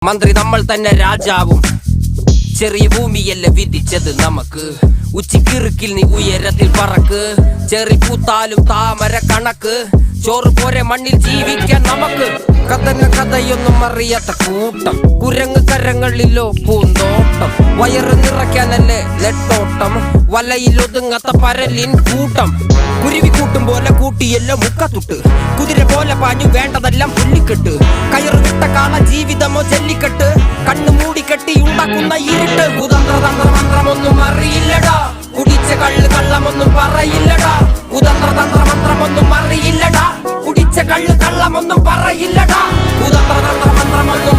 മന്ത്രി നമ്മൾ തന്നെ രാജാവും ചെറിയ ഭൂമിയല്ല വിധിച്ചത് നമുക്ക് ഉച്ചിക്കിറുക്കിൽ നീ ഉയരത്തിൽ പറക്ക് ചെറി പൂത്താലും താമര കണക്ക് ചോറ് പോരെ മണ്ണിൽ ജീവിക്കാൻ നമുക്ക് കഥയൊന്നും അറിയാത്ത കൂട്ടം കുരങ്ങ് കരങ്ങളിലോ പൂന്തോട്ടം വയറ് നിറയ്ക്കാനല്ലേ നെട്ടോട്ടം വലയിൽ ഒതുങ്ങാത്ത പരലിൻ കൂട്ടം കുരുവി കൂട്ടും പോലെ കൂട്ടിയല്ലോ മുക്കത്തുട്ട് കുതിര പോലെ പാഞ്ഞു വേണ്ടതെല്ലാം പുല്ലിക്കെട്ട് കയറ് വിട്ട കാള ജീവിതമോ ജല്ലിക്കെട്ട് കണ്ണു മൂടിക്കെട്ടി ഉണ്ടാക്കുന്ന ഇരുട്ട് കുതന്ത്രതന്ത്രമന്ത്രമൊന്നും അറിയില്ലടാ കുടിച്ച കള്ള് കള്ളമൊന്നും പറയില്ലടാ കുതന്ത്രതന്ത്രമന്ത്രമൊന്നും അറിയില്ലടാ കുടിച്ച കള്ള് കള്ളമൊന്നും പറയില്ലടാ കുതന്ത്രതന്ത്രമന്ത്രമൊന്നും